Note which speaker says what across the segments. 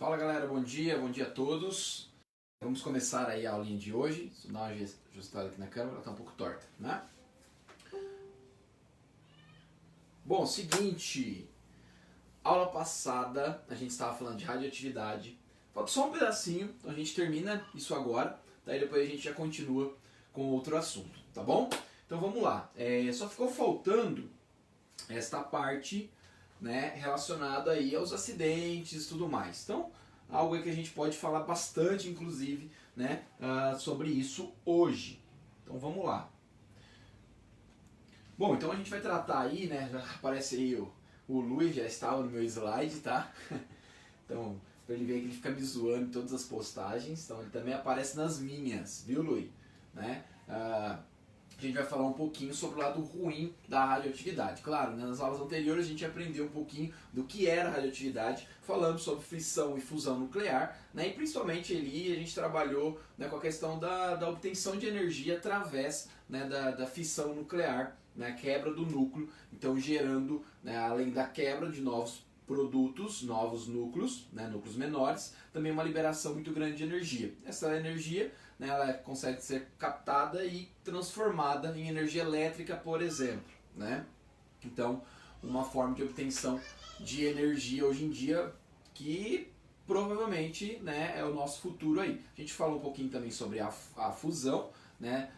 Speaker 1: Fala galera, bom dia a todos. Vamos começar aí a aulinha de hoje. Deixa eu dar uma ajustada aqui na câmera, ela está um pouco torta, né? Bom, seguinte, aula passada a gente estava falando de radioatividade. Falta só um pedacinho, então a gente termina isso agora, daí depois a gente já continua com outro assunto, tá bom? Então vamos lá, só ficou faltando esta parte, né, relacionada aí aos acidentes e tudo mais. Então, algo aí que a gente pode falar bastante, inclusive, né, sobre isso hoje. Então vamos lá. Bom, então a gente vai tratar aí, né, já aparece aí o Luiz, já estava no meu slide, tá? Então, pra ele ver que ele fica me zoando em todas as postagens, então ele também aparece nas minhas, viu, Luiz? Né? A gente vai falar um pouquinho sobre o lado ruim da radioatividade. Claro, né, nas aulas anteriores a gente aprendeu um pouquinho do que era radioatividade, falando sobre fissão e fusão nuclear, né, e principalmente ali a gente trabalhou, né, com a questão da obtenção de energia através, né, da fissão nuclear, né, quebra do núcleo, então gerando, né, além da quebra de novos produtos, novos núcleos, né, núcleos menores, também uma liberação muito grande de energia. Essa energia, né, ela consegue ser captada e transformada em energia elétrica, por exemplo, né? Então, uma forma de obtenção de energia hoje em dia que provavelmente, né, é o nosso futuro aí. A gente falou um pouquinho também sobre a fusão, né?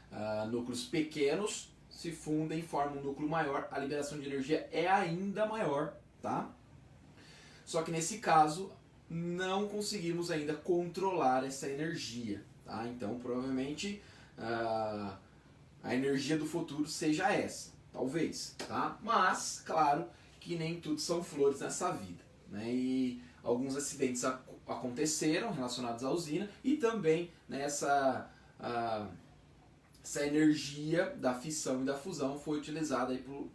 Speaker 1: Núcleos pequenos se fundem e formam um núcleo maior, a liberação de energia é ainda maior, tá? Só que nesse caso não conseguimos ainda controlar essa energia, tá? Então provavelmente a energia do futuro seja essa, talvez, tá? Mas claro que nem tudo são flores nessa vida, né? E alguns acidentes aconteceram relacionados à usina e também, né, essa energia da fissão e da fusão foi utilizada aí por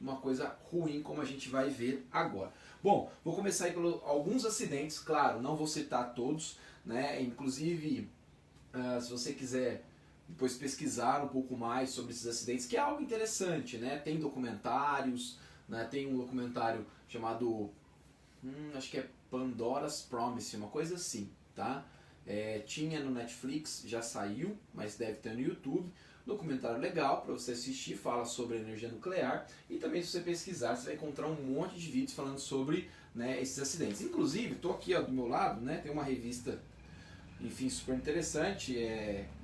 Speaker 1: uma coisa ruim, como a gente vai ver agora. Bom, vou começar aí por alguns acidentes, claro, não vou citar todos, né? Inclusive, se você quiser depois pesquisar um pouco mais sobre esses acidentes, que é algo interessante, né? Tem documentários, né? Tem um documentário chamado, acho que é Pandora's Promise, uma coisa assim, tá? Tinha no Netflix, já saiu, mas deve ter no YouTube. Documentário legal para você assistir, fala sobre a energia nuclear e também se você pesquisar você vai encontrar um monte de vídeos falando sobre, né, esses acidentes. Inclusive, estou aqui, ó, do meu lado, né, tem uma revista, enfim, super interessante,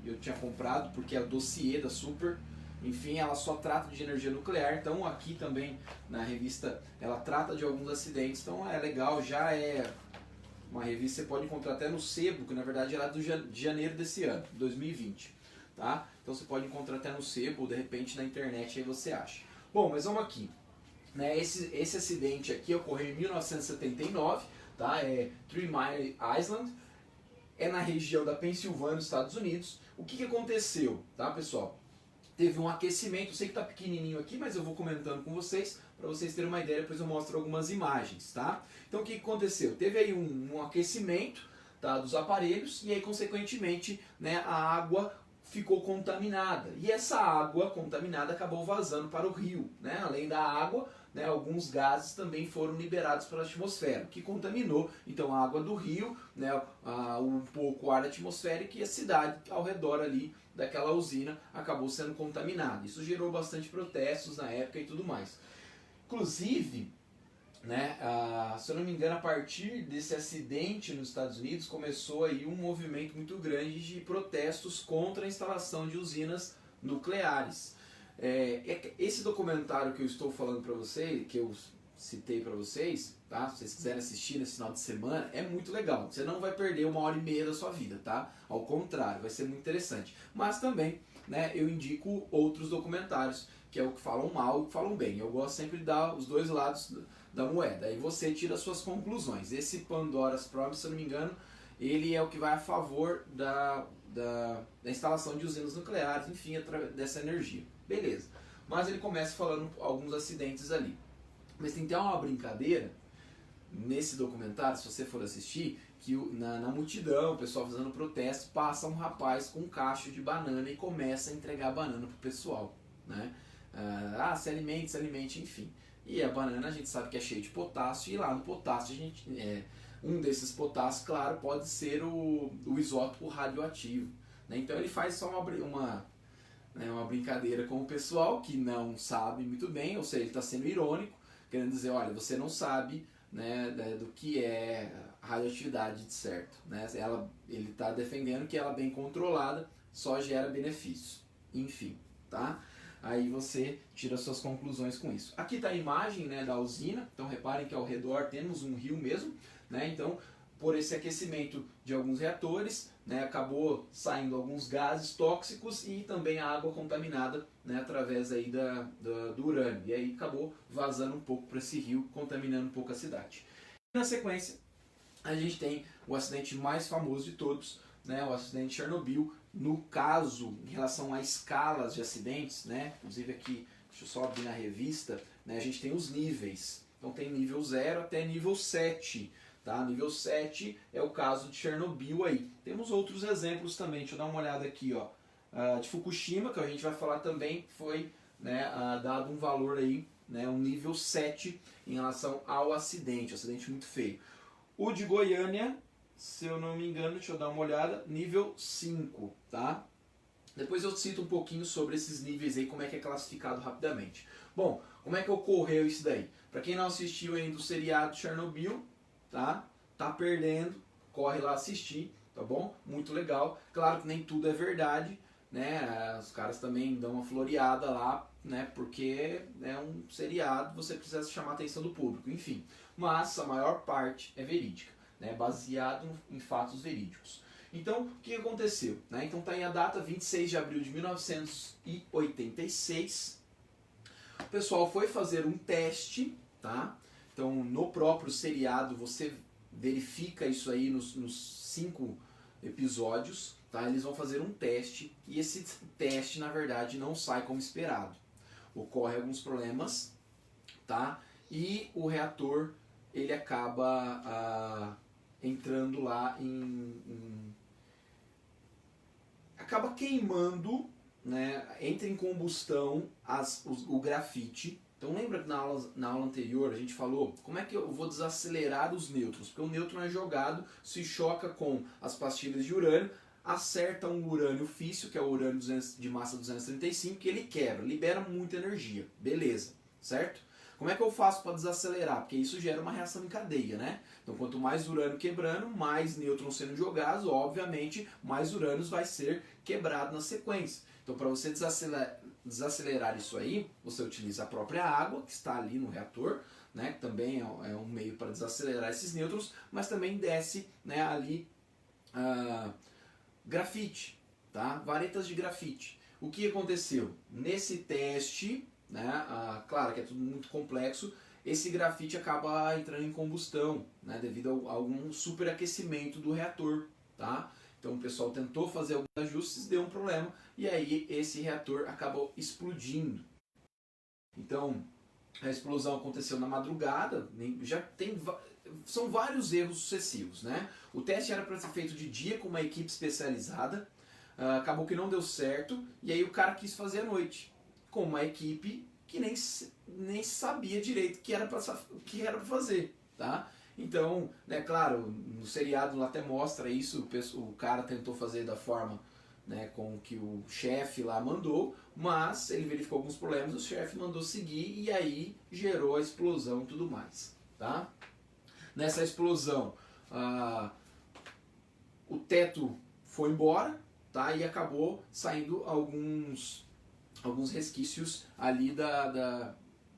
Speaker 1: eu tinha comprado porque é o dossiê da Super, enfim, ela só trata de energia nuclear, então aqui também na revista ela trata de alguns acidentes, então é legal, já é uma revista que você pode encontrar até no sebo, que na verdade ela é de janeiro desse ano, 2020. Tá? Então você pode encontrar até no sebo, ou de repente na internet aí você acha. Bom, mas vamos aqui. Né, esse acidente aqui ocorreu em 1979, tá? É Three Mile Island, é na região da Pensilvânia, nos Estados Unidos. O que aconteceu, tá, pessoal? Teve um aquecimento, eu sei que está pequenininho aqui, mas eu vou comentando com vocês, para vocês terem uma ideia, depois eu mostro algumas imagens, tá? Então o que aconteceu? Teve aí um aquecimento, tá, dos aparelhos, e aí consequentemente, né, a água ficou contaminada, e essa água contaminada acabou vazando para o rio, né? Além da água, né, alguns gases também foram liberados pela atmosfera, que contaminou então a água do rio, né, um pouco o ar atmosférico, e a cidade ao redor ali daquela usina acabou sendo contaminada. Isso gerou bastante protestos na época e tudo mais. Inclusive, né, se eu não me engano, a partir desse acidente nos Estados Unidos começou aí um movimento muito grande de protestos contra a instalação de usinas nucleares. Esse documentário que eu estou falando para vocês, que eu citei para vocês, tá? Se vocês quiserem assistir nesse final de semana, é muito legal. Você não vai perder 1h30 da sua vida, tá? Ao contrário, vai ser muito interessante. Mas também, né, eu indico outros documentários, que é o que falam mal e o que falam bem. Eu gosto sempre de dar os dois lados da moeda. Aí você tira as suas conclusões. Esse Pandora's Promise, se eu não me engano, ele é o que vai a favor da instalação de usinas nucleares, enfim, através dessa energia. Beleza. Mas ele começa falando alguns acidentes ali. Mas tem até uma brincadeira nesse documentário, se você for assistir, que na multidão, o pessoal fazendo protesto, passa um rapaz com um cacho de banana e começa a entregar a banana pro pessoal, né? Se alimente, enfim. E a banana a gente sabe que é cheia de potássio, e lá no potássio a gente, Um desses potássios, claro, pode ser o isótopo radioativo, né? Então ele faz só uma brincadeira com o pessoal que não sabe muito bem, ou seja, ele está sendo irônico, querendo dizer, olha, você não sabe, né, do que é radioatividade de certo, né? Ele está defendendo que ela bem controlada só gera benefícios, enfim, tá? Aí você tira suas conclusões com isso. Aqui está a imagem, né, da usina, então reparem que ao redor temos um rio mesmo, né? Então, por esse aquecimento de alguns reatores, né, acabou saindo alguns gases tóxicos e também a água contaminada, né, através aí do urânio. E aí acabou vazando um pouco para esse rio, contaminando um pouco a cidade. E na sequência, a gente tem o acidente mais famoso de todos, né, o acidente de Chernobyl. No caso, em relação a escalas de acidentes, né, inclusive aqui, deixa eu só abrir na revista, né, a gente tem os níveis. Então tem nível 0 até nível 7. Tá? Nível 7 é o caso de Chernobyl aí. Temos outros exemplos também, deixa eu dar uma olhada aqui, ó. De Fukushima, que a gente vai falar também, foi, né, dado um valor aí, né, um nível 7 em relação ao acidente, acidente muito feio. O de Goiânia, se eu não me engano, deixa eu dar uma olhada, nível 5, tá? Depois eu cito um pouquinho sobre esses níveis aí, como é que é classificado rapidamente. Bom, como é que ocorreu isso daí? Para quem não assistiu ainda o seriado Chernobyl, tá perdendo, corre lá assistir, tá bom? Muito legal. Claro que nem tudo é verdade, né? Os caras também dão uma floreada lá, né? Porque é um seriado, você precisa chamar a atenção do público, enfim. Mas a maior parte é verídica, né? Baseado em fatos verídicos. Então, o que aconteceu? Né? Então tá aí a data, 26 de abril de 1986. O pessoal foi fazer um teste, tá? Então, no próprio seriado, você verifica isso aí nos 5 episódios, tá? Eles vão fazer um teste e esse teste, na verdade, não sai como esperado. Ocorrem alguns problemas, tá? E o reator, ele acaba entrando lá acaba queimando, né? Entra em combustão o grafite. Então lembra que na aula anterior a gente falou como é que eu vou desacelerar os nêutrons? Porque o nêutron é jogado, se choca com as pastilhas de urânio, acerta um urânio físsil, que é o urânio de massa 235, que ele quebra, libera muita energia. Beleza, certo? Como é que eu faço para desacelerar? Porque isso gera uma reação em cadeia, né? Então quanto mais urânio quebrando, mais nêutrons sendo jogados, obviamente mais urânios vai ser quebrado na sequência. Então para você desacelerar isso aí, você utiliza a própria água que está ali no reator, né, que também é um meio para desacelerar esses nêutrons, mas também desce, né, ali grafite, tá? Varetas de grafite. O que aconteceu? Nesse teste, né, claro que é tudo muito complexo, esse grafite acaba entrando em combustão, né, devido a algum superaquecimento do reator, tá? Então o pessoal tentou fazer alguns ajustes, deu um problema, e aí esse reator acabou explodindo. Então a explosão aconteceu na madrugada, são vários erros sucessivos, né? O teste era para ser feito de dia com uma equipe especializada, acabou que não deu certo, e aí o cara quis fazer à noite, com uma equipe que nem sabia direito o que era para fazer, tá? Então, né, claro, no seriado lá até mostra isso, o cara tentou fazer da forma, né, com que o chefe lá mandou, mas ele verificou alguns problemas, o chefe mandou seguir e aí gerou a explosão e tudo mais, tá? Nessa explosão, o teto foi embora, tá? E acabou saindo alguns resquícios ali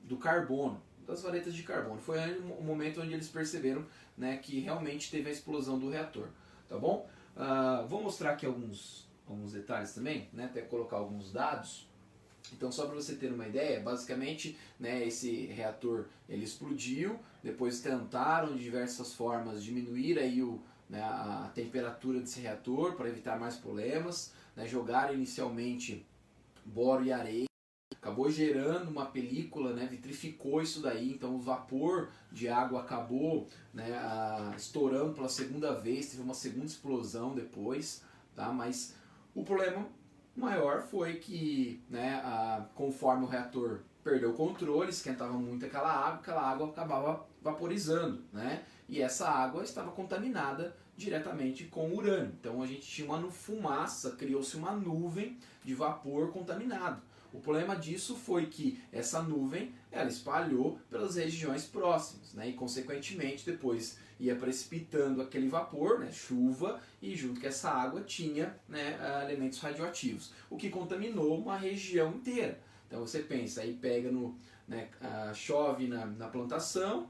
Speaker 1: do carbono, das varetas de carbono. Foi o momento onde eles perceberam, né, que realmente teve a explosão do reator, tá bom? Vou mostrar aqui alguns detalhes também, né, até colocar alguns dados. Então, só para você ter uma ideia, basicamente, né, esse reator ele explodiu, depois tentaram de diversas formas diminuir aí a temperatura desse reator para evitar mais problemas, né, jogaram inicialmente boro e areia, acabou gerando uma película, né, vitrificou isso daí, então o vapor de água acabou, né, estourando pela segunda vez, teve uma segunda explosão depois, tá? Mas o problema maior foi que, né, conforme o reator perdeu o controle, esquentava muito aquela água acabava vaporizando, né? e essa água estava contaminada diretamente com urânio. Então a gente tinha uma fumaça, criou-se uma nuvem de vapor contaminado. O problema disso foi que essa nuvem ela espalhou pelas regiões próximas, né? E consequentemente depois ia precipitando aquele vapor, né? Chuva, e junto com essa água tinha, né, elementos radioativos, o que contaminou uma região inteira. Então você pensa, aí pega no, né, chove na plantação,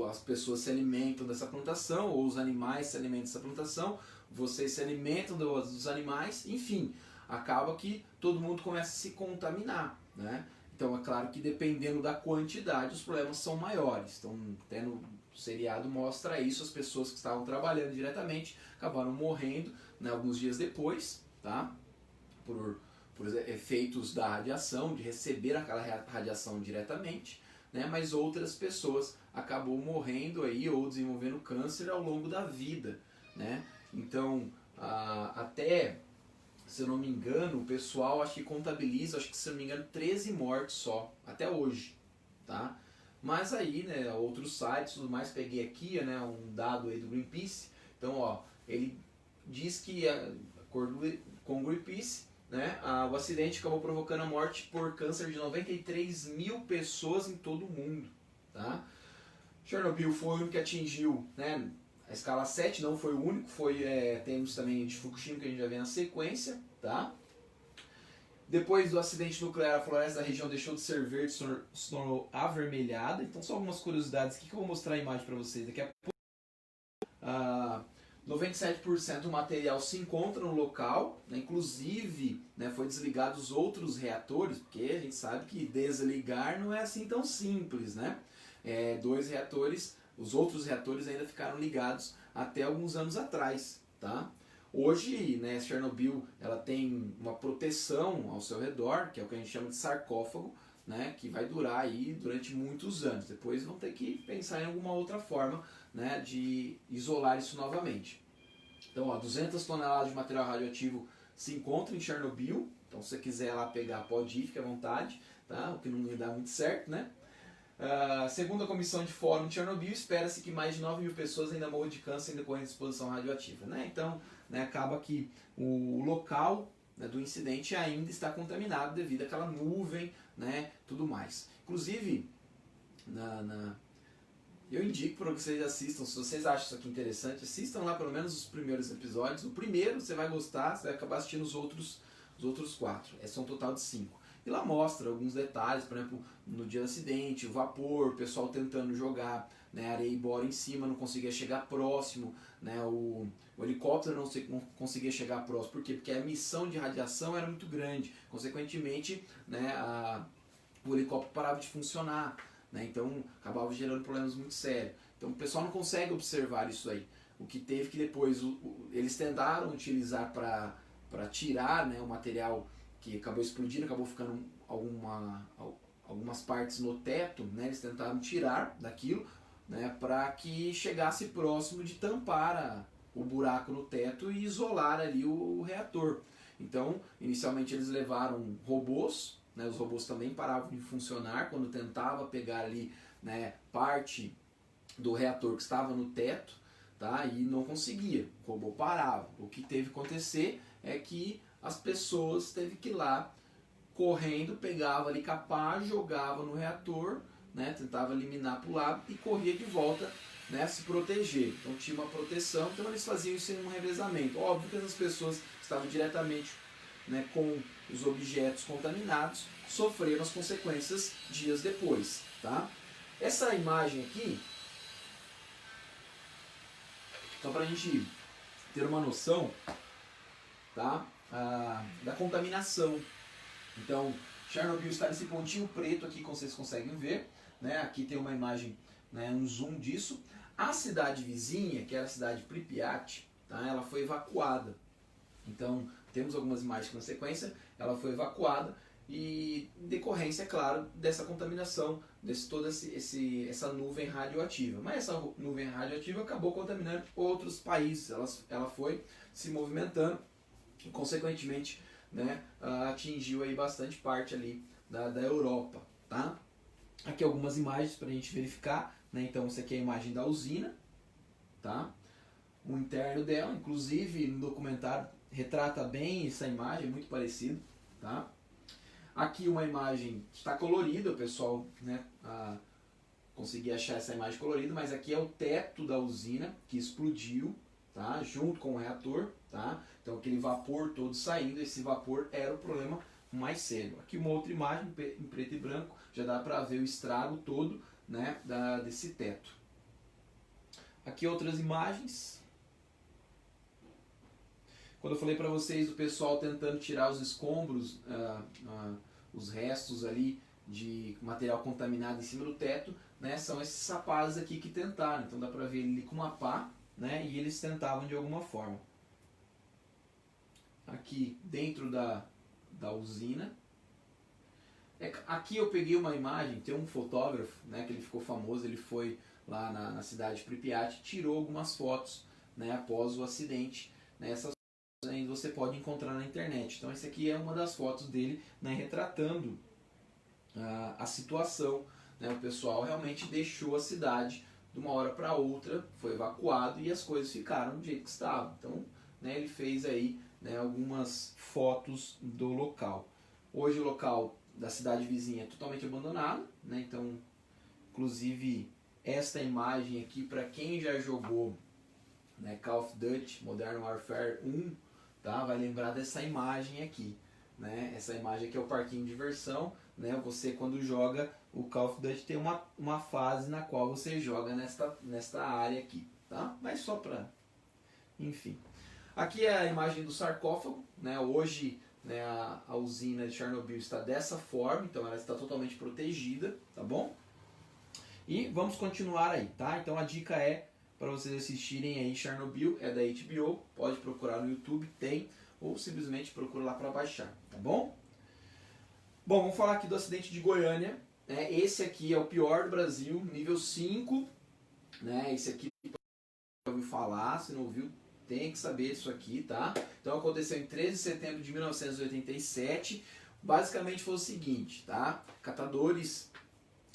Speaker 1: as pessoas se alimentam dessa plantação, ou os animais se alimentam dessa plantação, vocês se alimentam dos animais, enfim, acaba que todo mundo começa a se contaminar, né? Então é claro que dependendo da quantidade os problemas são maiores. Então até no seriado mostra isso, as pessoas que estavam trabalhando diretamente acabaram morrendo, né, alguns dias depois, tá? Por efeitos da radiação, de receber aquela radiação diretamente, né? Mas outras pessoas acabou morrendo aí ou desenvolvendo câncer ao longo da vida, né? Então até, se eu não me engano, o pessoal acho que contabiliza, acho que se eu não me engano, 13 mortes só, até hoje, tá? Mas aí, né, outros sites, tudo mais, peguei aqui, né, um dado aí do Greenpeace. Então, ó, ele diz que, de acordo com o Greenpeace, né, o acidente acabou provocando a morte por câncer de 93 mil pessoas em todo o mundo, tá? Chernobyl foi o único que atingiu, né, a escala 7, não foi o único, temos também de Fukushima, que a gente já vê na sequência, tá? Depois do acidente nuclear, a floresta da região deixou de ser verde, se tornou avermelhada. Então, só algumas curiosidades aqui que eu vou mostrar a imagem para vocês daqui a pouco. 97% do material se encontra no local, né? Inclusive, né, foi desligado os outros reatores, porque a gente sabe que desligar não é assim tão simples, né? 2 reatores, os outros reatores ainda ficaram ligados até alguns anos atrás, tá? Hoje, né, Chernobyl ela tem uma proteção ao seu redor, que é o que a gente chama de sarcófago, né, que vai durar aí durante muitos anos. Depois vão ter que pensar em alguma outra forma, né, de isolar isso novamente. Então, ó, 200 toneladas de material radioativo se encontram em Chernobyl. Então, se você quiser lá pegar, pode ir, fique à vontade, tá? O que não ia dar muito certo, né? Segundo a Comissão de Fórum de Chernobyl, espera-se que mais de 9 mil pessoas ainda morram de câncer em decorrência de exposição radioativa, né? Então, né, acaba que o local, né, do incidente ainda está contaminado devido àquela nuvem, né, tudo mais. Inclusive, eu indico para que vocês assistam, se vocês acham isso aqui interessante, assistam lá pelo menos os primeiros episódios. O primeiro você vai gostar, você vai acabar assistindo os outros 4. São um total de 5. E lá mostra alguns detalhes, por exemplo, no dia do acidente, o vapor, o pessoal tentando jogar, né, areia e bora em cima, não conseguia chegar próximo, né, o helicóptero não conseguia chegar próximo. Por quê? Porque a emissão de radiação era muito grande. Consequentemente, né, o helicóptero parava de funcionar, né, então acabava gerando problemas muito sérios. Então o pessoal não consegue observar isso aí. O que teve que depois, eles tentaram utilizar para tirar, né, o material que acabou explodindo, acabou ficando algumas partes no teto, né, eles tentaram tirar daquilo, né, para que chegasse próximo de tampar o buraco no teto e isolar ali o reator. Então, inicialmente eles levaram robôs, né, os robôs também paravam de funcionar quando tentava pegar ali, né, parte do reator que estava no teto, tá, e não conseguia, o robô parava. O que teve que acontecer é que as pessoas teve que ir lá correndo, pegava ali capaz, jogava no reator, né, tentava eliminar para o lado e corria de volta, né, se proteger. Então tinha uma proteção, então eles faziam isso em um revezamento. Óbvio que as pessoas que estavam diretamente, né, com os objetos contaminados sofreram as consequências dias depois, tá? Essa imagem aqui, só para a gente ter uma noção, tá, da contaminação. Então, Chernobyl está nesse pontinho preto aqui, como vocês conseguem ver, né? Aqui tem uma imagem, né, um zoom disso. A cidade vizinha, que era a cidade Pripyat, tá, ela foi evacuada. Então, temos algumas imagens na sequência, ela foi evacuada e em decorrência, é claro, dessa contaminação, toda essa nuvem radioativa. Mas essa nuvem radioativa acabou contaminando outros países, ela foi se movimentando e, consequentemente, né, atingiu aí bastante parte ali da Europa, tá? Aqui algumas imagens para a gente verificar né? Então essa aqui é a imagem da usina, tá? O interno dela, inclusive no documentário retrata bem essa imagem, muito parecido, tá? Aqui uma imagem que está colorida, o pessoal, né, consegui achar essa imagem colorida, mas aqui é o teto da usina que explodiu, tá? Junto com o reator, tá? Então aquele vapor todo saindo, esse vapor era o problema mais sério. Aqui uma outra imagem em preto e branco, já dá para ver o estrago todo, né, desse teto. Aqui outras imagens. Quando eu falei para vocês o pessoal tentando tirar os escombros, os restos ali de material contaminado em cima do teto, né, são esses rapazes aqui que tentaram. Então dá para ver ele com uma pá, né, e eles tentavam de alguma forma. Aqui dentro da usina. Aqui eu peguei uma imagem, tem um fotógrafo, né, que ele ficou famoso, ele foi lá na cidade de Pripyat, tirou algumas fotos, né, após o acidente. Né, essas fotos aí você pode encontrar na internet. Então essa aqui é uma das fotos dele, né, retratando a situação. Né, o pessoal realmente deixou a cidade de uma hora para outra, foi evacuado e as coisas ficaram do jeito que estavam. Então, né, ele fez aí, né, algumas fotos do local. Hoje o local da cidade vizinha é totalmente abandonado, né, então, inclusive, esta imagem aqui, para quem já jogou, né, Call of Duty Modern Warfare 1, tá, vai lembrar dessa imagem aqui. Né? Essa imagem aqui é o parquinho de diversão. Né? Você, quando joga o Call of Duty, tem uma fase na qual você joga nesta área aqui. Tá? Mas só para... Enfim. Aqui é a imagem do sarcófago. Né? Hoje, né, a usina de Chernobyl está dessa forma, então ela está totalmente protegida. Tá bom? E vamos continuar aí. Tá? Então a dica é para vocês assistirem aí Chernobyl, é da HBO. Pode procurar no YouTube, tem. Ou simplesmente procura lá para baixar, tá bom? Bom, vamos falar aqui do acidente de Goiânia. Né? Esse aqui é o pior do Brasil, nível 5. Né? Esse aqui, já ouviu falar, se não ouviu, tem que saber isso aqui, tá? Então aconteceu em 13 de setembro de 1987. Basicamente foi o seguinte, tá? Catadores,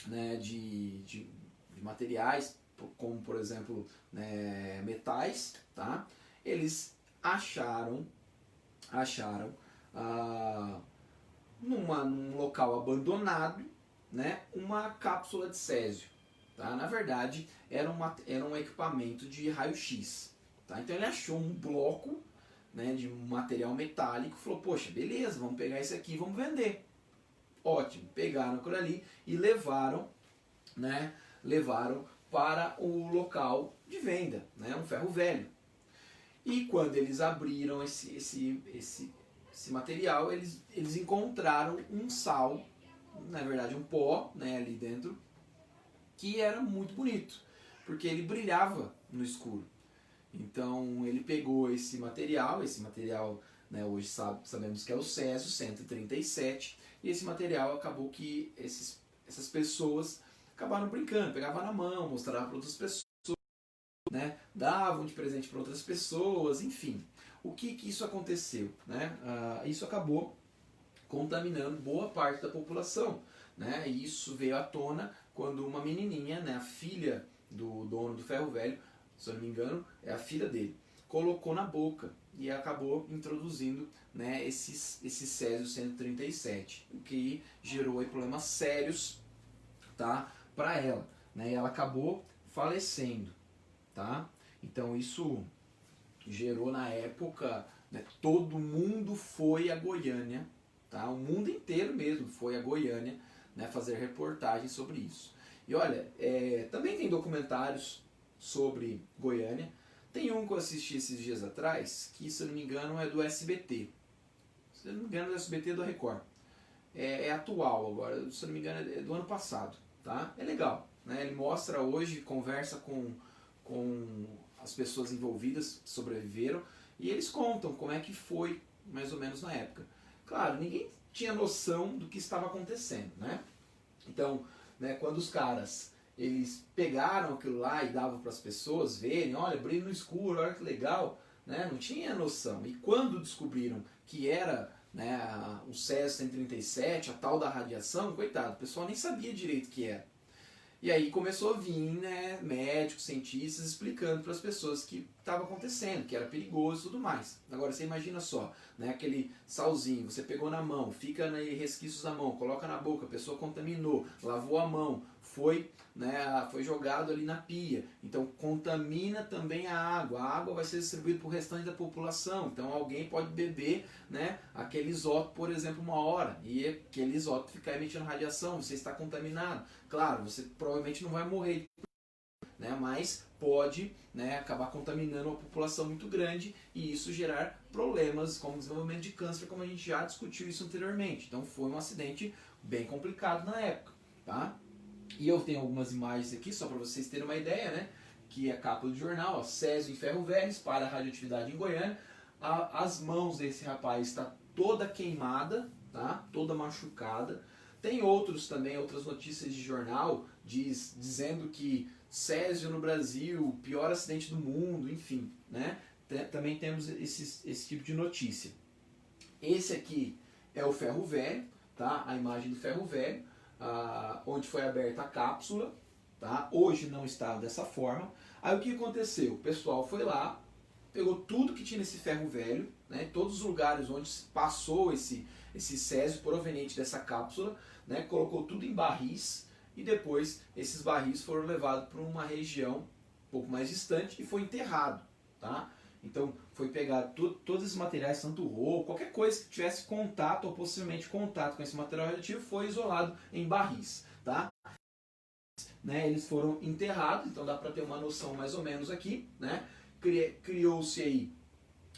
Speaker 1: né, de materiais, como por exemplo, né, metais, tá? Eles acharam num local abandonado, né, uma cápsula de césio. Tá? Na verdade, era um equipamento de raio-x. Tá? Então ele achou um bloco, né, de material metálico e falou, poxa, beleza, vamos pegar esse aqui e vamos vender. Ótimo, pegaram aquilo ali e levaram, né, para o local de venda, né, um ferro velho. E quando eles abriram esse material, eles encontraram um sal, na verdade um pó, né, ali dentro, que era muito bonito, porque ele brilhava no escuro. Então ele pegou esse material, né, hoje sabemos que é o Césio 137, e esse material acabou que essas pessoas acabaram brincando, pegavam na mão, mostravam para outras pessoas, né, davam de presente para outras pessoas, enfim. O que isso aconteceu? Né? Isso acabou contaminando boa parte da população. Né? E isso veio à tona quando uma menininha, né, a filha do dono do ferro velho, se eu não me engano, é a filha dele, colocou na boca e acabou introduzindo, né, esse Césio 137, o que gerou aí problemas sérios, tá, para ela. Né? E ela acabou falecendo. Tá? Então isso gerou na época, né, todo mundo foi a Goiânia, tá? O mundo inteiro mesmo foi a Goiânia, né, fazer reportagens sobre isso. E olha, também tem documentários sobre Goiânia. Tem um que eu assisti esses dias atrás, que se eu não me engano é do SBT. Se eu não me engano é do SBT ou do Record. É atual agora, se eu não me engano é do ano passado. Tá? É legal. Né? Ele mostra hoje, conversa com as pessoas envolvidas que sobreviveram e eles contam como é que foi mais ou menos na época. Claro, ninguém tinha noção do que estava acontecendo, né? Então, né, quando os caras eles pegaram aquilo lá e davam para as pessoas verem, olha, brilho no escuro, olha que legal, né? Não tinha noção. E quando descobriram que era, né, o Césio 137, a tal da radiação, coitado, o pessoal nem sabia direito o que era. E aí começou a vir, né, médicos, cientistas explicando para as pessoas que estava acontecendo, que era perigoso e tudo mais. Agora você imagina só, né, aquele salzinho, você pegou na mão, fica resquícios na mão, coloca na boca, a pessoa contaminou, lavou a mão, foi, né, foi jogado ali na pia. Então contamina também a água vai ser distribuída para o restante da população. Então alguém pode beber, né, aquele isótopo, por exemplo, 1 hora, e aquele isótopo ficar emitindo radiação, você está contaminado. Claro, você provavelmente não vai morrer, né, mas pode, né, acabar contaminando uma população muito grande e isso gerar problemas como desenvolvimento de câncer, como a gente já discutiu isso anteriormente. Então foi um acidente bem complicado na época, tá? E eu tenho algumas imagens aqui só para vocês terem uma ideia, né? Que é a capa do jornal, ó, Césio em Ferro Velho, espalha a radioatividade em Goiânia. As mãos desse rapaz está toda queimada, tá? Toda machucada. Tem outros também, outras notícias de jornal dizendo que Césio no Brasil, pior acidente do mundo, enfim, né? Também temos esse tipo de notícia. Esse aqui é o ferro velho, tá? A imagem do ferro velho, onde foi aberta a cápsula, tá? Hoje não está dessa forma. Aí o que aconteceu? O pessoal foi lá, pegou tudo que tinha nesse ferro velho, né? Todos os lugares onde passou esse césio proveniente dessa cápsula, né? Colocou tudo em barris e depois esses barris foram levados para uma região um pouco mais distante e foi enterrado, tá? Então foi pegar todos esses materiais, tanto roupa, qualquer coisa que tivesse contato ou possivelmente contato com esse material radioativo foi isolado em barris, tá? Né, eles foram enterrados, então dá para ter uma noção mais ou menos aqui, né? Criou-se aí,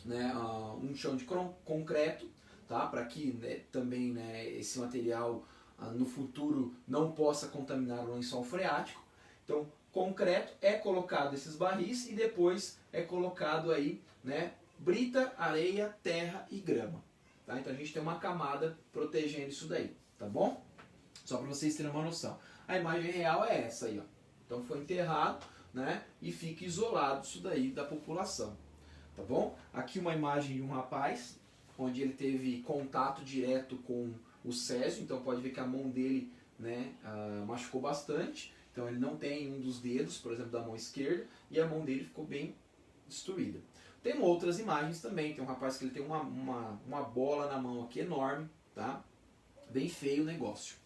Speaker 1: né, um chão de concreto, tá? Para que, né, também, né, esse material no futuro não possa contaminar o lençol freático. Então, concreto é colocado esses barris e depois é colocado aí, né, brita, areia, terra e grama. Tá? Então a gente tem uma camada protegendo isso daí, tá bom? Só para vocês terem uma noção. A imagem real é essa aí, ó. Então foi enterrado, né, e fica isolado isso daí da população, tá bom? Aqui uma imagem de um rapaz, onde ele teve contato direto com o césio, então pode ver que a mão dele, né, machucou bastante, então ele não tem um dos dedos, por exemplo, da mão esquerda, e a mão dele ficou bem destruída. Tem outras imagens também, tem um rapaz que ele tem uma bola na mão aqui enorme, tá? Bem feio o negócio.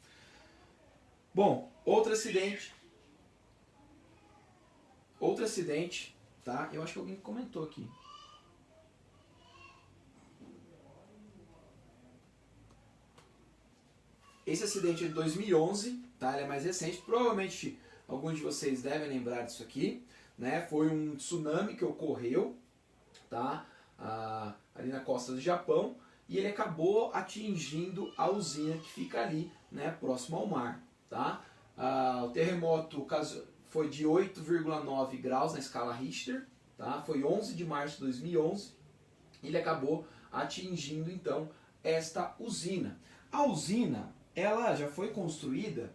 Speaker 1: Bom, outro acidente, tá? Eu acho que alguém comentou aqui. Esse acidente é de 2011, tá? Ele é mais recente, provavelmente alguns de vocês devem lembrar disso aqui, né? Foi um tsunami que ocorreu, tá? Ali na costa do Japão, e ele acabou atingindo a usina que fica ali, né, próximo ao mar, tá? O terremoto foi de 8,9 graus na escala Richter, tá? Foi 11 de março de 2011, e ele acabou atingindo então esta usina. A usina, ela já foi construída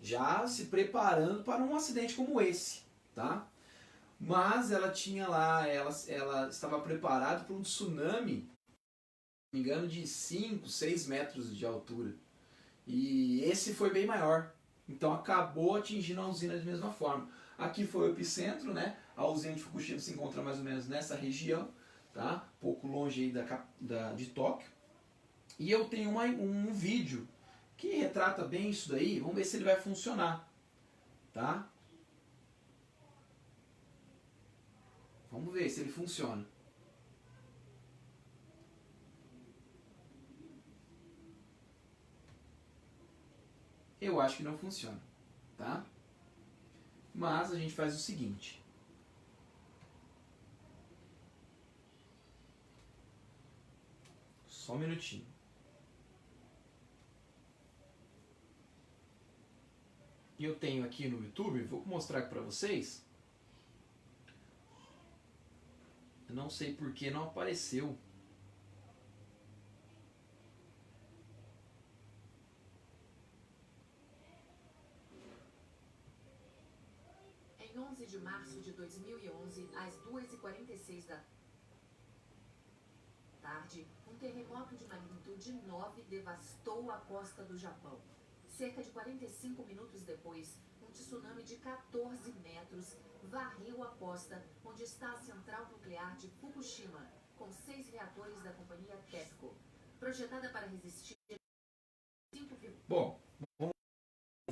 Speaker 1: já se preparando para um acidente como esse, tá? Mas ela tinha lá, ela estava preparada para um tsunami, se não me engano, de 5, 6 metros de altura. E esse foi bem maior. Então acabou atingindo a usina da mesma forma. Aqui foi o epicentro, né? A usina de Fukushima se encontra mais ou menos nessa região, tá? Pouco longe aí de Tóquio. E eu tenho um vídeo que retrata bem isso daí. Vamos ver se ele vai funcionar, tá? Vamos ver se ele funciona. Eu acho que não funciona, tá? Mas a gente faz o seguinte. Só um minutinho. Eu tenho aqui no YouTube, vou mostrar aqui para vocês. Eu não sei por que não apareceu.
Speaker 2: Em 11 de março de 2011, às 2h46 da tarde, um terremoto de magnitude 9 devastou a costa do Japão. Cerca de 45 minutos depois, um tsunami de 14 metros varreu a costa onde está a central nuclear de Fukushima, com 6 reatores da companhia TEPCO, projetada para resistir 5.
Speaker 1: Bom, o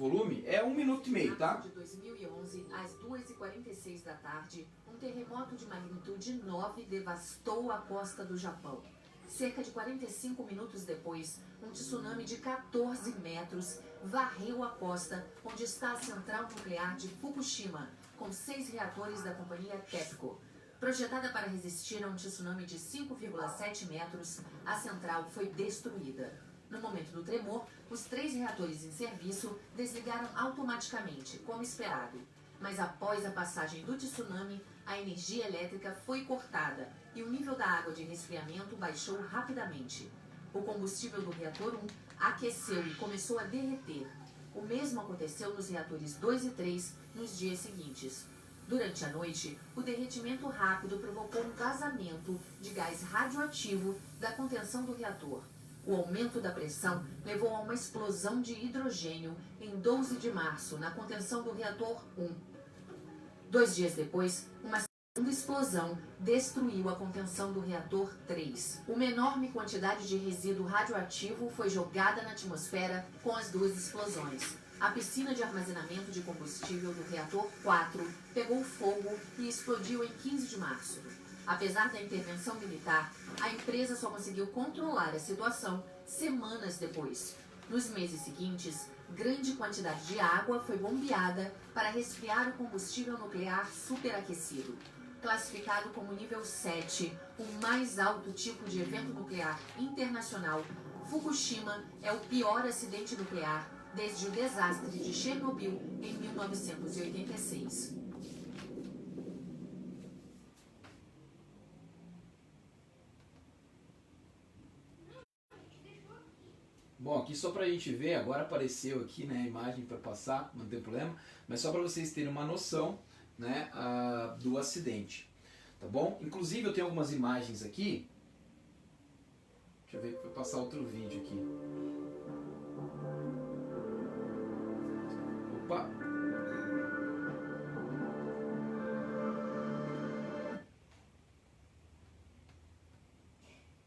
Speaker 1: volume é 1 minuto e meio, tá?
Speaker 2: De 2011, às 2h46 da tarde, um terremoto de magnitude 9 devastou a costa do Japão. Cerca de 45 minutos depois, um tsunami de 14 metros varreu a costa onde está a central nuclear de Fukushima, com 6 reatores da companhia TEPCO. Projetada para resistir a um tsunami de 5,7 metros, a central foi destruída. No momento do tremor, os 3 reatores em serviço desligaram automaticamente, como esperado. Mas após a passagem do tsunami, a energia elétrica foi cortada e o nível da água de resfriamento baixou rapidamente. O combustível do reator 1 aqueceu e começou a derreter. O mesmo aconteceu nos reatores 2 e 3 nos dias seguintes. Durante a noite, o derretimento rápido provocou um vazamento de gás radioativo da contenção do reator. O aumento da pressão levou a uma explosão de hidrogênio em 12 de março na contenção do reator 1. 2 dias depois, uma segunda explosão destruiu a contenção do reator 3. Uma enorme quantidade de resíduo radioativo foi jogada na atmosfera com as 2 explosões. A piscina de armazenamento de combustível do reator 4 pegou fogo e explodiu em 15 de março. Apesar da intervenção militar, a empresa só conseguiu controlar a situação semanas depois. Nos meses seguintes, grande quantidade de água foi bombeada para resfriar o combustível nuclear superaquecido. Classificado como nível 7, o mais alto tipo de evento nuclear internacional, Fukushima é o pior acidente nuclear desde o desastre de Chernobyl em 1986.
Speaker 1: Bom, aqui só para a gente ver, agora apareceu aqui, né, a imagem para passar, não tem problema, mas só para vocês terem uma noção, né, do acidente, tá bom? Inclusive eu tenho algumas imagens aqui, deixa eu ver, vou passar outro vídeo aqui. Opa!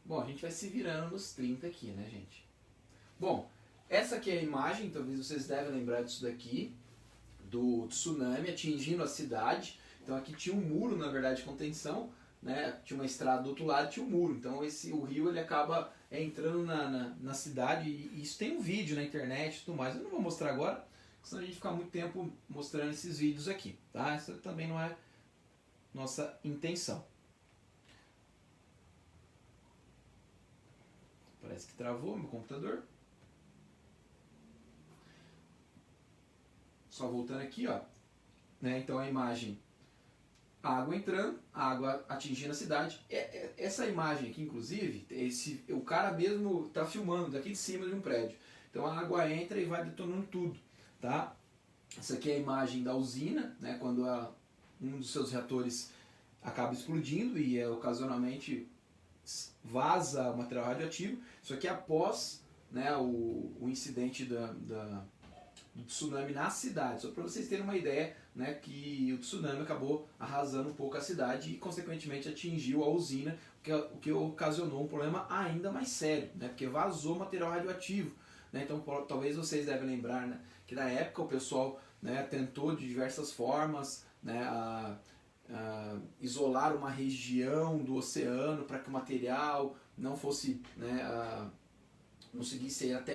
Speaker 1: Bom, a gente vai se virando nos 30 aqui, né, gente? Bom, essa aqui é a imagem, talvez vocês devem lembrar disso daqui, do tsunami atingindo a cidade. Então aqui tinha um muro, na verdade, de contenção, né? Tinha uma estrada do outro lado, tinha um muro. Então o rio ele acaba entrando na cidade e isso tem um vídeo na internet e tudo mais. Eu não vou mostrar agora, senão a gente fica muito tempo mostrando esses vídeos aqui, tá? Essa também não é nossa intenção. Parece que travou meu computador. Só voltando aqui, ó, né? Então a imagem, a água entrando, a água atingindo a cidade. Essa imagem aqui, inclusive, o cara mesmo está filmando daqui de cima de um prédio. Então a água entra e vai detonando tudo, tá? Essa aqui é a imagem da usina, né? Quando um dos seus reatores acaba explodindo e ocasionalmente vaza o material radioativo. Isso aqui é após, né, o incidente do tsunami na cidade, só para vocês terem uma ideia, né, que o tsunami acabou arrasando um pouco a cidade e consequentemente atingiu a usina, o que ocasionou um problema ainda mais sério, né, porque vazou material radioativo, né. Então talvez vocês devem lembrar, né, que na época o pessoal, né, tentou de diversas formas, né, isolar uma região do oceano para que o material não fosse, né, conseguisse ir até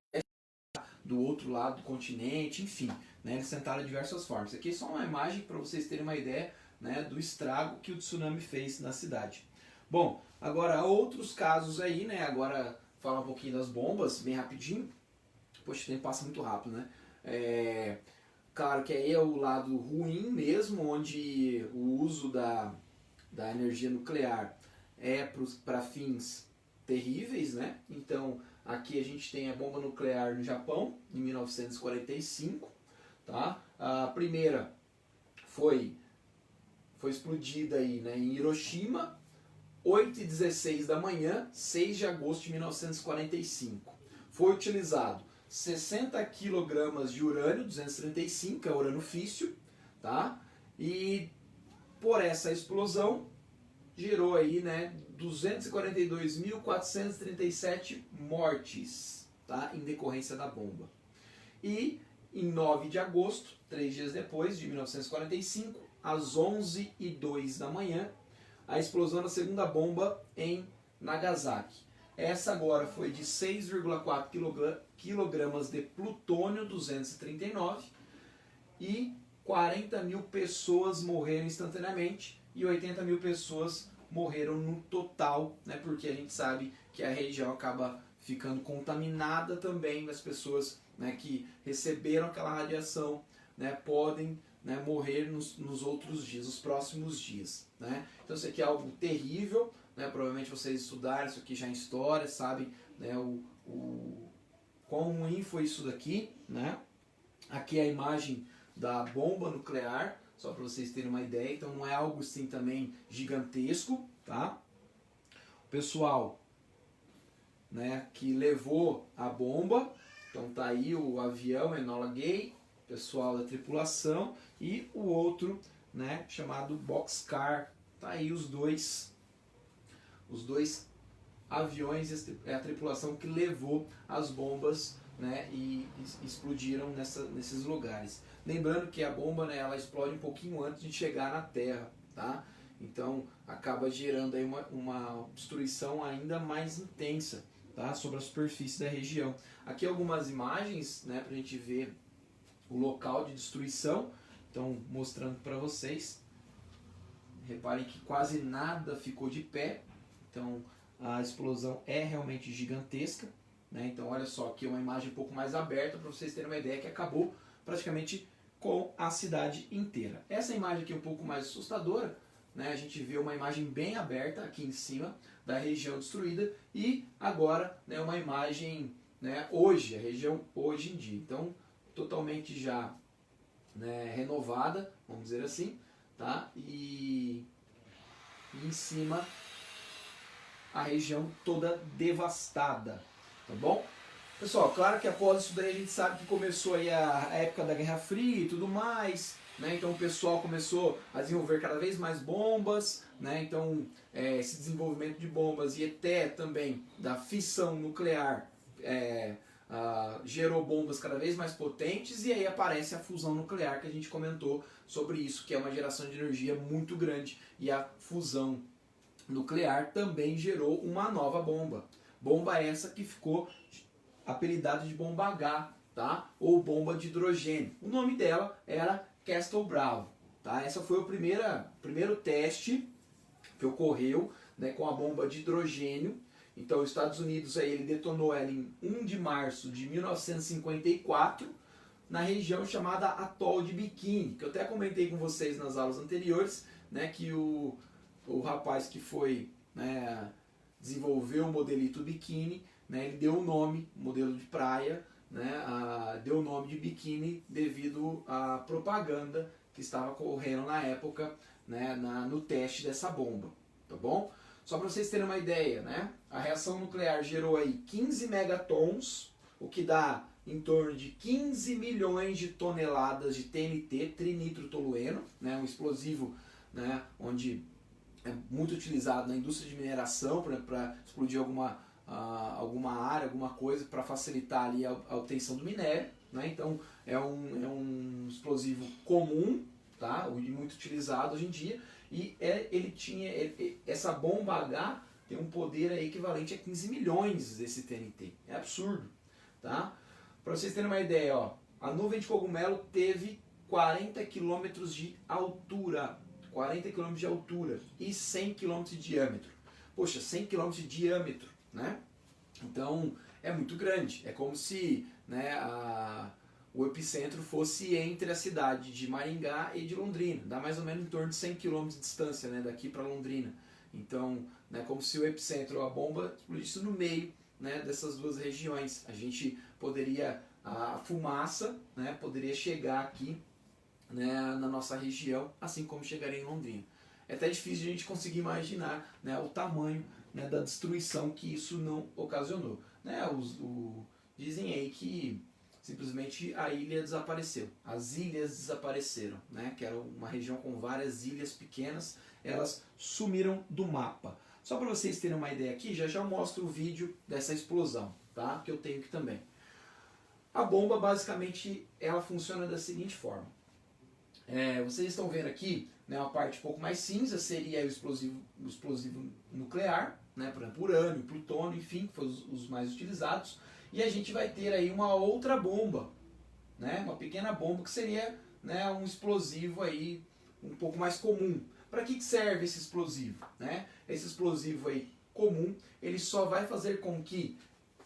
Speaker 1: do outro lado do continente, enfim, né, eles tentaram de diversas formas. Aqui é só uma imagem para vocês terem uma ideia, né, do estrago que o tsunami fez na cidade. Bom, agora outros casos aí, né, agora falar um pouquinho das bombas, bem rapidinho. Poxa, o tempo passa muito rápido, né? Claro que aí é o lado ruim mesmo, onde o uso da energia nuclear é para fins terríveis, né? Então, aqui a gente tem a bomba nuclear no Japão, em 1945, tá? A primeira foi explodida aí, né, em Hiroshima, 8h16 da manhã, 6 de agosto de 1945. Foi utilizado 60 kg de urânio 235, que é urânio físsil, tá? E por essa explosão gerou aí, né, 242.437 mortes, tá? Em decorrência da bomba. E em 9 de agosto, 3 dias depois, de 1945, às 11h02 da manhã, a explosão da segunda bomba em Nagasaki. Essa agora foi de 6,4 kg de plutônio 239 e 40 mil pessoas morreram instantaneamente e 80 mil pessoas morreram no total, né, porque a gente sabe que a região acaba ficando contaminada também, as pessoas, né, que receberam aquela radiação, né, podem, né, morrer nos outros dias, nos próximos dias. Né? Então isso aqui é algo terrível, né? Provavelmente vocês estudaram isso aqui já em história, sabem, né, quão ruim foi isso daqui. Né? Aqui é a imagem da bomba nuclear, só para vocês terem uma ideia, então não é algo assim também gigantesco. Tá? O pessoal, né, que levou a bomba, então tá aí o avião Enola Gay, pessoal da tripulação, e o outro, né, chamado Boxcar. Tá aí os dois aviões, é a tripulação que levou as bombas, né, e explodiram nesses lugares. Lembrando que a bomba, né, ela explode um pouquinho antes de chegar na Terra, tá? Então acaba gerando aí uma destruição ainda mais intensa, tá, sobre a superfície da região. Aqui algumas imagens, né, para a gente ver o local de destruição. Então, mostrando para vocês. Reparem que quase nada ficou de pé. Então, a explosão é realmente gigantesca. Né? Então, olha só, aqui é uma imagem um pouco mais aberta para vocês terem uma ideia que acabou praticamente com a cidade inteira. Essa imagem aqui é um pouco mais assustadora. Né? A gente vê uma imagem bem aberta aqui em cima da região destruída. E agora, né, uma imagem, né, hoje, a região hoje em dia. Então, totalmente já, né, renovada, vamos dizer assim, tá? E em cima a região toda devastada, tá bom? Pessoal, claro que após isso daí a gente sabe que começou aí a época da Guerra Fria e tudo mais, né? Então o pessoal começou a desenvolver cada vez mais bombas, né? Então esse desenvolvimento de bombas e até também da fissão nuclear gerou bombas cada vez mais potentes, e aí aparece a fusão nuclear, que a gente comentou sobre isso, que é uma geração de energia muito grande, e a fusão nuclear também gerou uma nova bomba. Bomba essa que ficou apelidada de bomba H, tá? Ou bomba de hidrogênio. O nome dela era Castle Bravo. Tá? Essa foi o primeiro teste que ocorreu, né, com a bomba de hidrogênio. Então, os Estados Unidos aí, ele detonou ela em 1 de março de 1954, na região chamada Atol de Bikini, que eu até comentei com vocês nas aulas anteriores, né, que o rapaz que foi, né, desenvolveu o modelito Bikini, né, ele deu o nome, modelo de praia, né, deu o nome de Bikini devido à propaganda que estava correndo na época, né, no teste dessa bomba, tá bom? Só para vocês terem uma ideia, né? A reação nuclear gerou aí 15 megatons, o que dá em torno de 15 milhões de toneladas de TNT, trinitrotolueno, né? Um explosivo, né, onde é muito utilizado na indústria de mineração para explodir alguma área, alguma coisa, para facilitar ali a obtenção do minério. Né? Então é um explosivo comum, tá? E muito utilizado hoje em dia. E essa bomba H tem um poder aí equivalente a 15 milhões desse TNT. É absurdo. Tá? Para vocês terem uma ideia, ó, a nuvem de cogumelo teve 40 km de altura. 40 km de altura e 100 km de diâmetro. Poxa, 100 km de diâmetro, né? Então é muito grande. É como se, né, o epicentro fosse entre a cidade de Maringá e de Londrina. Dá mais ou menos em torno de 100 km de distância, né, daqui para Londrina. Então, né, como se o epicentro, a bomba, explodisse no meio, né, dessas duas regiões. A gente poderia, a fumaça, né, poderia chegar aqui, né, na nossa região, assim como chegaria em Londrina. É até difícil de a gente conseguir imaginar, né, o tamanho, né, da destruição que isso não ocasionou. Né, dizem aí que simplesmente a ilha desapareceu. As ilhas desapareceram, né? Que era uma região com várias ilhas pequenas, elas sumiram do mapa. Só para vocês terem uma ideia aqui, já mostro o vídeo dessa explosão, tá? Que eu tenho aqui também. A bomba, basicamente, ela funciona da seguinte forma. Vocês estão vendo aqui, né, uma parte um pouco mais cinza seria o explosivo nuclear, né, por exemplo, urânio, plutônio, enfim, que foram os mais utilizados. E a gente vai ter aí uma outra bomba, né, uma pequena bomba que seria, né, um explosivo aí um pouco mais comum. Para que serve esse explosivo? Né? Esse explosivo aí comum, ele só vai fazer com que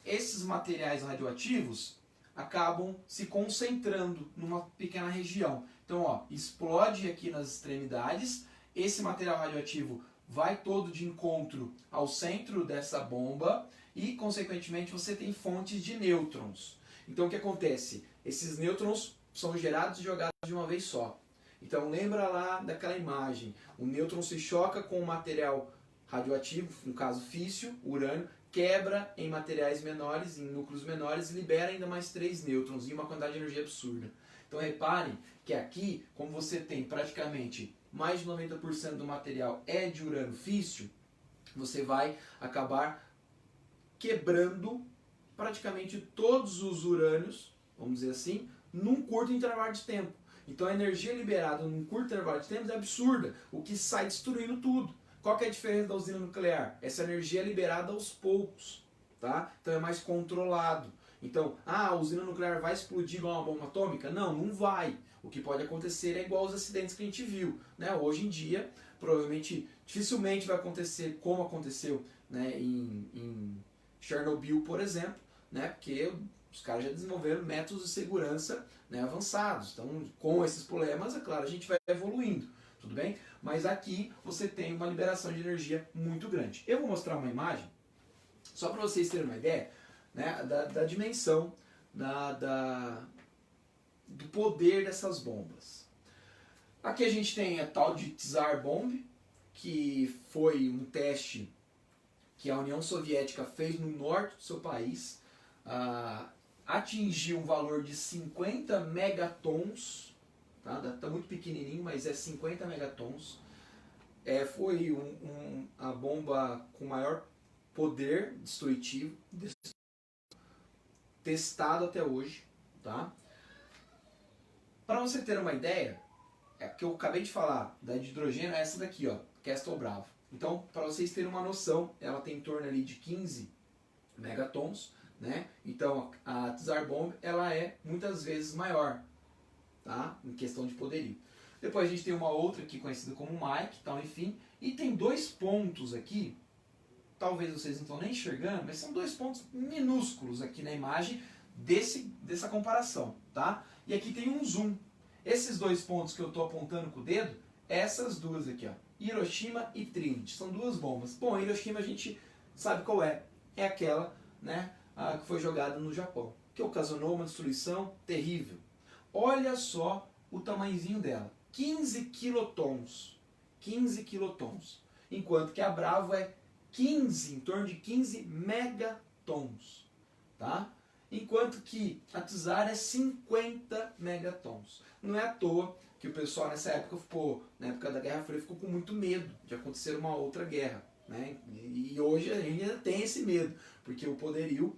Speaker 1: esses materiais radioativos acabam se concentrando numa pequena região. Então, ó, explode aqui nas extremidades, esse material radioativo vai todo de encontro ao centro dessa bomba e, consequentemente, você tem fontes de nêutrons. Então, o que acontece? Esses nêutrons são gerados e jogados de uma vez só. Então, lembra lá daquela imagem, o nêutron se choca com o material radioativo, no caso físsil, urânio, quebra em materiais menores, em núcleos menores, e libera ainda mais 3 nêutrons e uma quantidade de energia absurda. Então reparem que aqui, como você tem praticamente mais de 90% do material é de urânio físsil, você vai acabar quebrando praticamente todos os urânios, vamos dizer assim, num curto intervalo de tempo. Então a energia liberada num curto intervalo de tempo é absurda, o que sai destruindo tudo. Qual que é a diferença da usina nuclear? Essa energia é liberada aos poucos, tá? Então é mais controlado. Então, a usina nuclear vai explodir igual uma bomba atômica? Não, não vai. O que pode acontecer é igual aos acidentes que a gente viu, né? Hoje em dia, provavelmente, dificilmente vai acontecer como aconteceu, né, em Chernobyl, por exemplo, né? Porque os caras já desenvolveram métodos de segurança, né, avançados. Então, com esses problemas, é claro, a gente vai evoluindo. Tudo bem? Mas aqui você tem uma liberação de energia muito grande. Eu vou mostrar uma imagem, só para vocês terem uma ideia, né, da dimensão do poder dessas bombas. Aqui a gente tem a tal de Tsar Bomb, que foi um teste que a União Soviética fez no norte do seu país, atingiu um valor de 50 megatons. Tá muito pequenininho, mas é 50 megatons. Foi a bomba com maior poder destrutivo testado até hoje. Tá? Para você ter uma ideia, que eu acabei de falar da de hidrogênio, é essa daqui, ó, Castle Bravo. Então, para vocês terem uma noção, ela tem em torno ali de 15 megatons, né? Então, a Tsar Bomb ela é muitas vezes maior, tá? Em questão de poderio. Depois a gente tem uma outra aqui conhecida como Mike, tal, enfim. E tem 2 pontos aqui, talvez vocês não estão nem enxergando, mas são 2 pontos minúsculos aqui na imagem dessa comparação, tá? E aqui tem um zoom. Esses 2 pontos que eu estou apontando com o dedo, essas duas aqui, ó, Hiroshima e Trinity, são 2 bombas. Bom, Hiroshima a gente sabe qual é. É aquela, né, que foi jogada no Japão, que ocasionou uma destruição terrível. Olha só o tamanhozinho dela, 15 quilotons, 15 quilotons, enquanto que a Bravo é 15, em torno de 15 megatons, tá? Enquanto que a Tsar é 50 megatons. Não é à toa que o pessoal nessa época ficou, na época da Guerra Fria, ficou com muito medo de acontecer uma outra guerra, né? E hoje a gente ainda tem esse medo, porque o poderio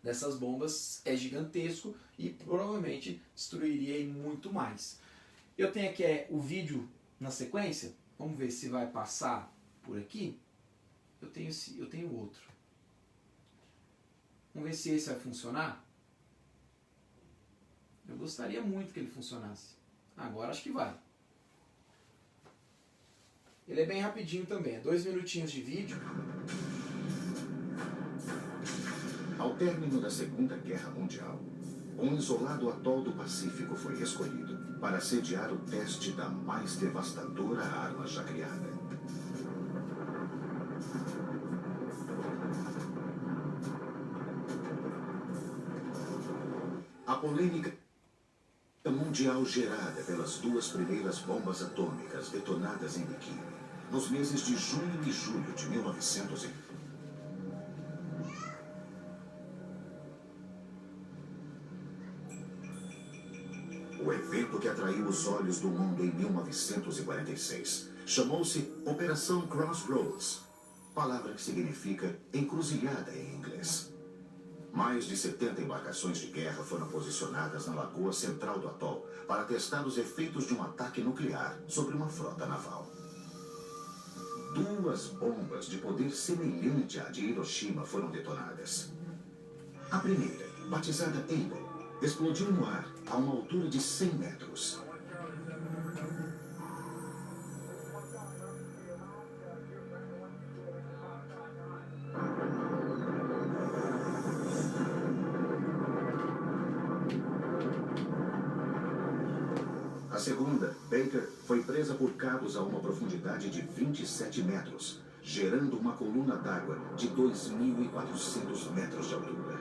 Speaker 1: dessas bombas é gigantesco e provavelmente destruiria muito mais. Eu tenho aqui o vídeo na sequência, vamos ver se vai passar por aqui. Eu tenho outro. Vamos ver se esse vai funcionar. Eu gostaria muito que ele funcionasse. Agora acho que vai. Ele é bem rapidinho também, é 2 minutinhos de vídeo.
Speaker 3: Ao término da Segunda Guerra Mundial, um isolado atol do Pacífico foi escolhido para sediar o teste da mais devastadora arma já criada. A polêmica mundial gerada pelas 2 primeiras bombas atômicas detonadas em Bikini, nos meses de junho e julho de 1900. abriu os olhos do mundo em 1946. Chamou-se Operação Crossroads, palavra que significa encruzilhada em inglês. Mais de 70 embarcações de guerra foram posicionadas na lagoa central do atol para testar os efeitos de um ataque nuclear sobre uma frota naval. 2 bombas de poder semelhante à de Hiroshima foram detonadas. A primeira, batizada Able, explodiu no ar a uma altura de 100 metros. A segunda, Baker, foi presa por cabos a uma profundidade de 27 metros, gerando uma coluna d'água de 2.400 metros de altura.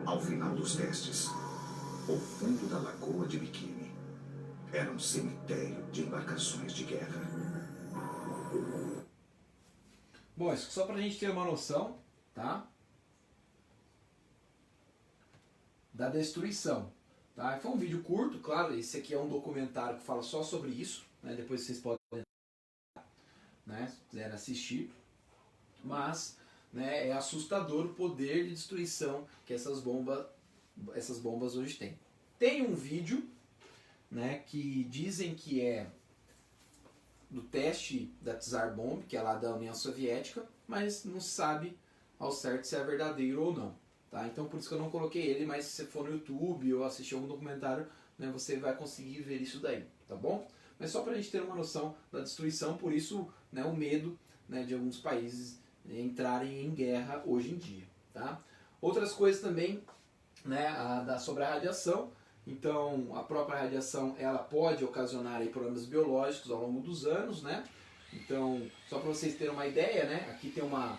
Speaker 3: Ao final dos testes, o fundo da lagoa de Bikini era um cemitério de embarcações de guerra.
Speaker 1: Bom, isso só pra gente ter uma noção, tá? Da destruição, tá? Foi um vídeo curto, claro, esse aqui é um documentário que fala só sobre isso, né? Depois vocês podem, né, se quiserem assistir, mas, né, é assustador o poder de destruição que essas bombas hoje têm. Tem um vídeo, né, que dizem que é do teste da Tsar Bomb, que é lá da União Soviética, mas não se sabe ao certo se é verdadeiro ou não. Tá? Então por isso que eu não coloquei ele, mas se você for no YouTube ou assistir algum documentário, né, você vai conseguir ver isso daí, tá bom? Mas só para a gente ter uma noção da destruição, por isso, né, o medo, né, de alguns países entrarem em guerra hoje em dia. Tá? Outras coisas também, né, sobre a radiação. Então, a própria radiação ela pode ocasionar aí problemas biológicos ao longo dos anos, né? Então, só para vocês terem uma ideia, né? Aqui tem uma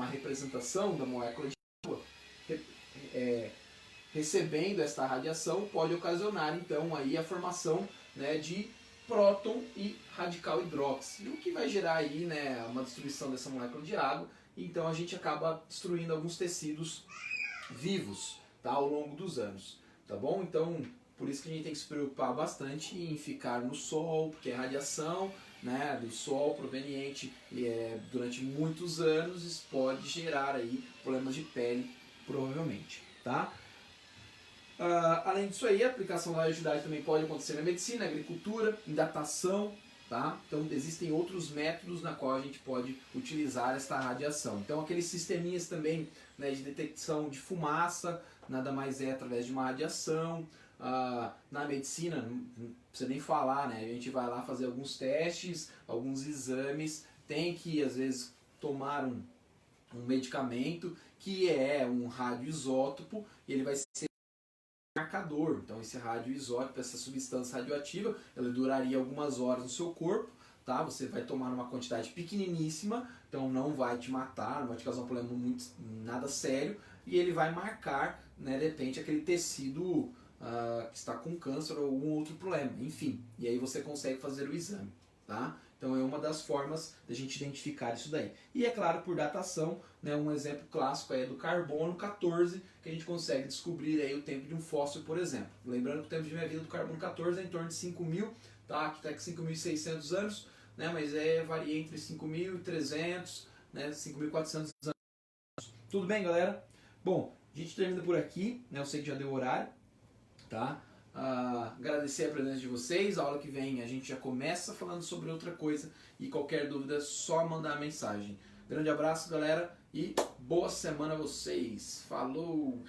Speaker 1: representação da molécula de água recebendo esta radiação pode ocasionar então aí a formação, né, de próton e radical hidróxido, o que vai gerar aí, né, uma destruição dessa molécula de água. Então a gente acaba destruindo alguns tecidos vivos, tá, ao longo dos anos. Tá bom? Então, por isso que a gente tem que se preocupar bastante em ficar no sol, porque a radiação, né, do sol proveniente durante muitos anos, isso pode gerar aí problemas de pele, provavelmente. Tá? Além disso aí, a aplicação da radioatividade também pode acontecer na medicina, na agricultura, em datação. Tá? Então existem outros métodos na qual a gente pode utilizar esta radiação. Então aqueles sisteminhas também, né, de detecção de fumaça, nada mais é através de uma radiação. Na medicina, não precisa nem falar, né? A gente vai lá fazer alguns testes, alguns exames, tem que às vezes tomar um medicamento que é um radioisótopo e ele vai ser marcador. Então esse radioisótopo, essa substância radioativa, ela duraria algumas horas no seu corpo, tá? Você vai tomar uma quantidade pequeniníssima, então não vai te matar, não vai te causar um problema nada sério, e ele vai marcar, né, de repente aquele tecido que está com câncer ou algum outro problema, enfim, e aí você consegue fazer o exame, tá? Então é uma das formas de a gente identificar isso daí. E é claro, por datação, né, um exemplo clássico é do carbono 14, que a gente consegue descobrir aí o tempo de um fóssil, por exemplo. Lembrando que o tempo de meia-vida do carbono 14 é em torno de 5.000, tá? Aqui está com 5.600 anos, né, mas varia entre 5.300, né, 5.400 anos. Tudo bem, galera? Bom, a gente termina por aqui, né, eu sei que já deu horário, tá? Agradecer a presença de vocês. A aula que vem a gente já começa falando sobre outra coisa, e qualquer dúvida é só mandar mensagem. Grande abraço, galera, e boa semana a vocês. Falou!